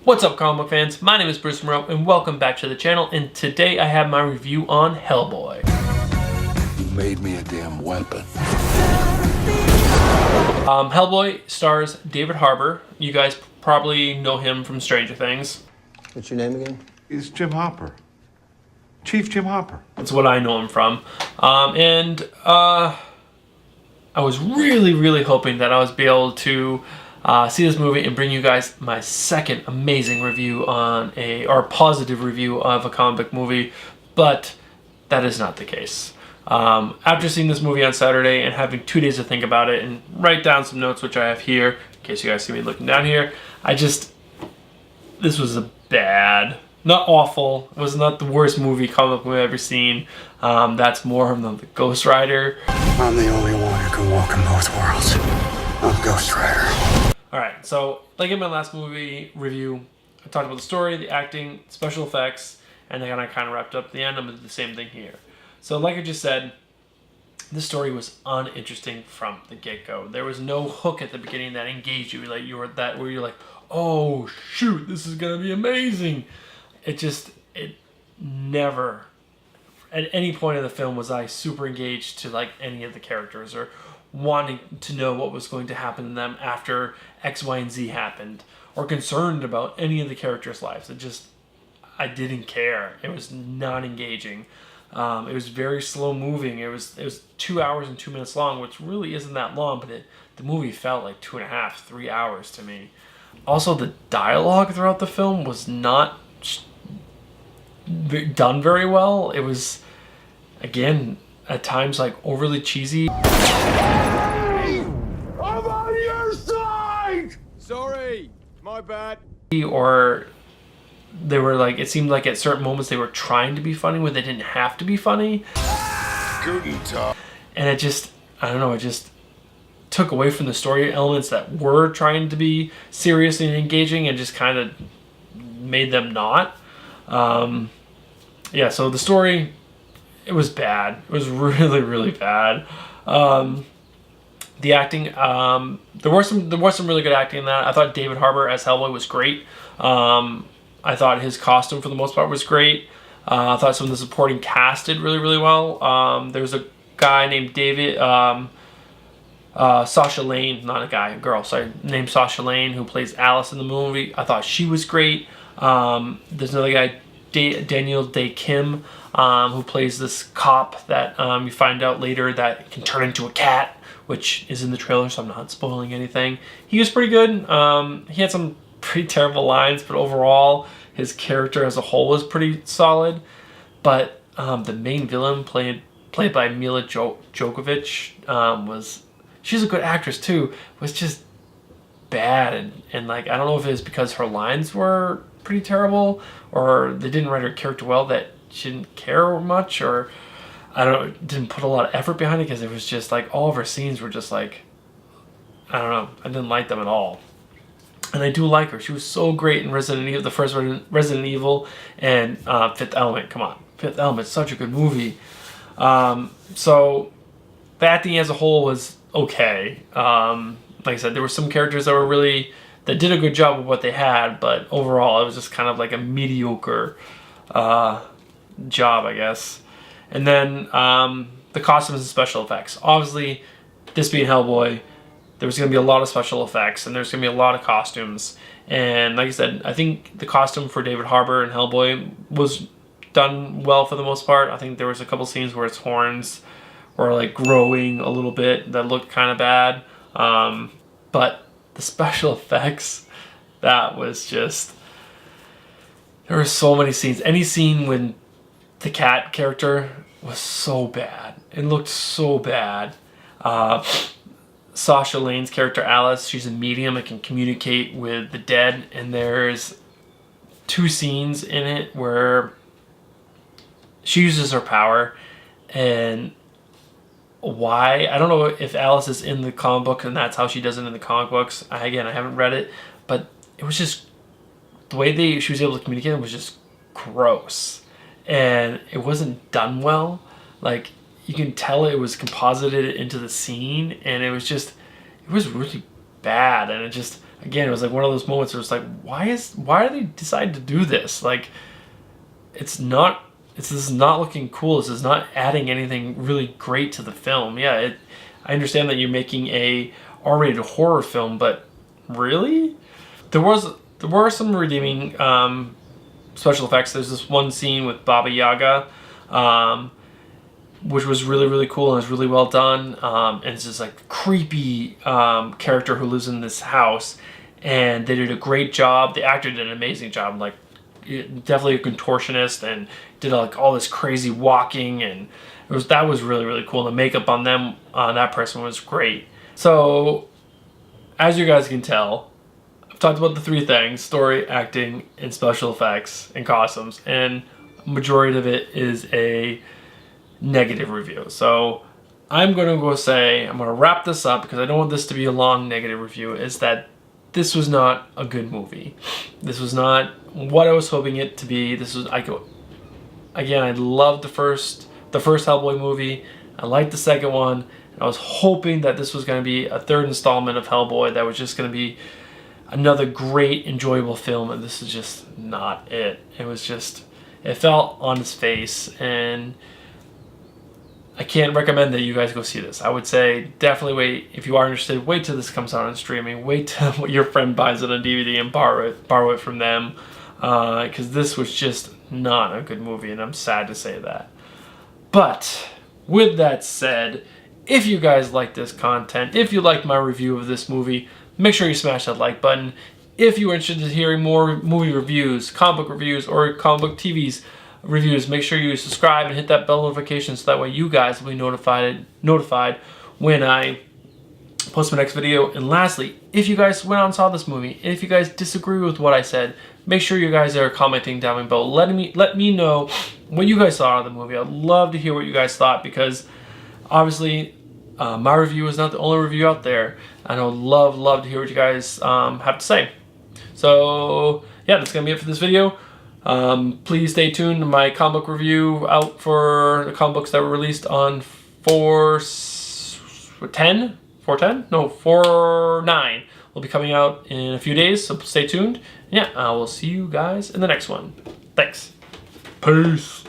What's up, comic book fans? My name is Bruce Monroe, and welcome back to the channel. And today I have my review on Hellboy. You made me a damn weapon. Hellboy stars David Harbour. You guys probably know him from Stranger Things. What's your name again? It's Jim Hopper. Chief Jim Hopper. That's what I know him from. I was really hoping that I was be able to see this movie and bring you guys my second amazing review on or positive review of a comic book movie, but that is not the case. After seeing this movie on Saturday and having 2 days to think about it and write down some notes, which I have here, in case you guys see me looking down here, this was a bad, not awful, it was not the worst comic movie I've ever seen. That's more of the Ghost Rider. I'm the only one who can walk in both worlds. I'm Ghost Rider. Alright, so like in my last movie review, I talked about the story, the acting, special effects, and then I kind of wrapped up the end. I'm going to do the same thing here. So like I just said, this story was uninteresting from the get-go. There was no hook at the beginning that engaged you, where you're like, oh shoot, this is going to be amazing. It never, at any point in the film, was I super engaged to like any of the characters or wanting to know what was going to happen to them after X, Y, and Z happened, or concerned about any of the characters' lives. I didn't care. It was not engaging. It was very slow moving. It was 2 hours and 2 minutes long, which really isn't that long, but the movie felt like 2.5, 3 hours to me. Also, the dialogue throughout the film was not done very well. It was, again, at times like overly cheesy. I'm on your side! Sorry, my bad. Or they were like, it seemed like at certain moments they were trying to be funny when they didn't have to be funny. Guten Tag. And it just took away from the story elements that were trying to be serious and engaging and just kind of made them not. Yeah, so the story, it was bad. It was really bad. The acting, there was some really good acting in that. I thought David Harbour as Hellboy was great. I thought his costume for the most part was great. I thought some of the supporting cast did really well. There's a guy named David, Sasha Lane, not a guy, a girl, sorry, named Sasha Lane, who plays Alice in the movie. I thought she was great. There's another guy, Daniel Day Kim, who plays this cop that you find out later that can turn into a cat, which is in the trailer, so I'm not spoiling anything. He was pretty good. He had some pretty terrible lines, but overall, his character as a whole was pretty solid. But the main villain, played by Mila Jovovich, she's a good actress too, was just bad. And like, I don't know if it was because her lines were pretty terrible, or they didn't write her character well, that she didn't care much, or I don't know, didn't put a lot of effort behind it, because it was just like all of her scenes were just like, I don't know, I didn't like them at all. And I do like her. She was so great in Resident Evil, the first Resident Evil, and Fifth Element. Come on, Fifth Element, such a good movie. So the acting as a whole was okay. Like I said, there were some characters that did a good job of what they had, but overall it was just kind of like a mediocre job, I guess. And then the costumes and special effects. Obviously, this being Hellboy, there was going to be a lot of special effects, and there's going to be a lot of costumes. And like I said, I think the costume for David Harbour and Hellboy was done well for the most part. I think there was a couple scenes where its horns were like growing a little bit that looked kind of bad. But the special effects, that was just, there were so many scenes. Any scene when the cat character was so bad. It looked so bad. Sasha Lane's character Alice, she's a medium that can communicate with the dead, and there's 2 scenes in it where she uses her power, and why, I don't know if Alice is in the comic book and that's how she does it in the comic books. I haven't read it, but it was just, the way she was able to communicate was just gross, and it wasn't done well. Like, you can tell it was composited into the scene, and it was really bad. And again, it was like one of those moments where it's like, why do they decide to do this? Like, this is not looking cool. This is not adding anything really great to the film. Yeah, I understand that you're making a R-rated horror film, but really, there were some redeeming special effects. There's this one scene with Baba Yaga, which was really, really cool and was really well done. And it's this like creepy character who lives in this house, and they did a great job. The actor did an amazing job. Like, definitely a contortionist, and did like all this crazy walking, and that was really, really cool. The makeup on that person was great. So, as you guys can tell, I've talked about the three things: story, acting, and special effects and costumes, and majority of it is a negative review. So I'm going to I'm going to wrap this up because I don't want this to be a long negative review, is that this was not a good movie. This was not what I was hoping it to be. I loved the first Hellboy movie. I liked the second one. And I was hoping that this was going to be a third installment of Hellboy that was just going to be another great, enjoyable film, and this is just not it. It fell on its face, and I can't recommend that you guys go see this. I would say definitely wait. If you are interested, wait till this comes out on streaming. Wait till your friend buys it on DVD and borrow it from them, because this was just not a good movie, and I'm sad to say that. But with that said, if you guys like this content, if you like my review of this movie, make sure you smash that like button. If you're interested in hearing more movie reviews, comic book reviews, or comic book TV's reviews, make sure you subscribe and hit that bell notification so that way you guys will be notified when I post my next video. And lastly, if you guys went out and saw this movie, if you guys disagree with what I said, make sure you guys are commenting down below. Let me know what you guys thought of the movie. I'd love to hear what you guys thought, because obviously my review is not the only review out there, and I would love to hear what you guys have to say. So yeah, that's gonna be it for this video. Please stay tuned to my comic book review out for the comic books that were released on 4/9 will be coming out in a few days, so stay tuned. Yeah, I will see you guys in the next one. Thanks. Peace.